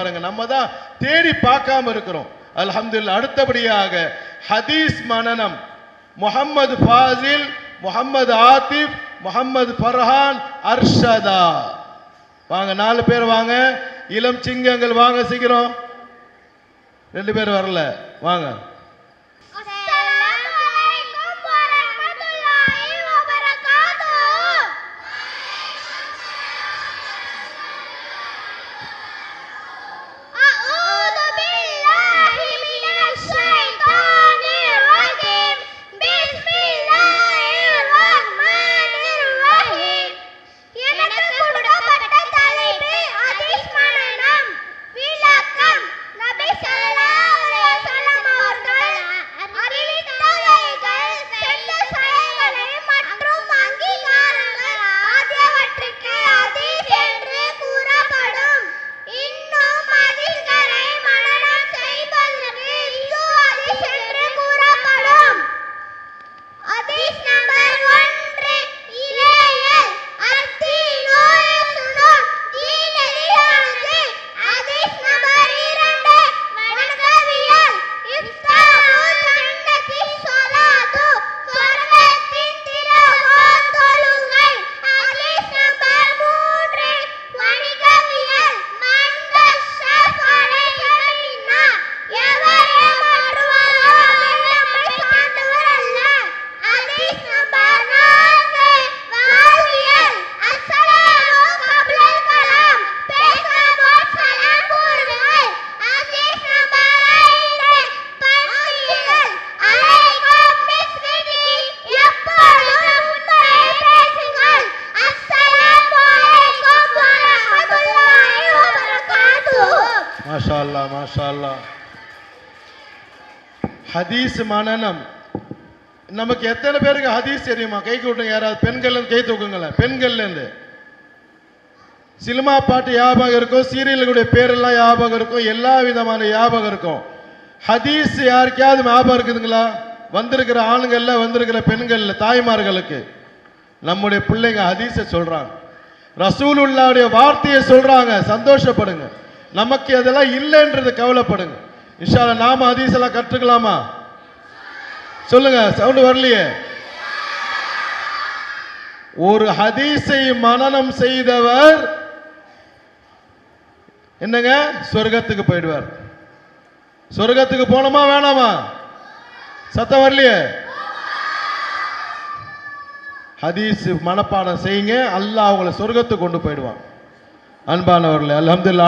பாருங்க. நம்ம தான் தேடி பார்க்காம இருக்கிறோம். அல்ஹம்துலில்லாஹ். அடுத்தபடியாக ஹதீஸ் மனனம் முஹம்மது ஃபாசில், முஹம்மது ஆத்திப், முஹம்மது ஃபர்ஹான், அர்ஷதா. வாங்க 4 பேர் வாங்க. இளம் சிங்கங்கள் வாங்க சீக்கிரம். 2 பேர் வரல, வாங்க. மாஷா அல்லாஹ், மாஷா அல்லாஹ். ஹதீஸ் மனனம். நமக்கு எத்தனை பேருக்கு ஹதீஸ் தெரியுமா? கை கூட்டுங்க. யாராவது பெண்கள் கை தூக்குங்களேன். பெண்கள்ல இருந்து சினிமா பாட்டு ஞாபகம் இருக்கும், சீரியல்களுடைய பேரெல்லாம் ஞாபகம் இருக்கும், எல்லா விதமான ஞாபகம் இருக்கும். ஹதீஸ் யாருக்கையாவது ஞாபகம் இருக்குதுங்களா? வந்திருக்கிற ஆணுங்கள்ல, வந்திருக்கிற பெண்கள்ல, தாய்மார்களுக்கு நம்முடைய பிள்ளைங்க ஹதீஸை சொல்றாங்க, ரசூலுல்லாஹ்வுடைய வார்த்தையை சொல்றாங்க. சந்தோஷப்படுங்க. நமக்கு அதெல்லாம் இல்லைன்றது கவலைப்படுங்க. இன்ஷா அல்லாஹ் நாம ஹதீஸ் எல்லாம் கற்றுக்கலாமா? சொல்லுங்க, சவுண்ட் வரலையே. ஒரு ஹதீஸை மனனம் செய்தவர் என்னங்க சொர்க்கத்துக்கு போயிடுவார். சொர்க்கத்துக்கு போனோமா வேணாமா? சத்தம் வரலையே. ஹதீஸ் மனப்பாடம் செய்யுங்க, அல்லாஹ் அவங்களை சொர்க்கத்துக்கு கொண்டு போயிடுவான். அன்பானவர்களே, அல்ஹம்துலில்லாஹ்.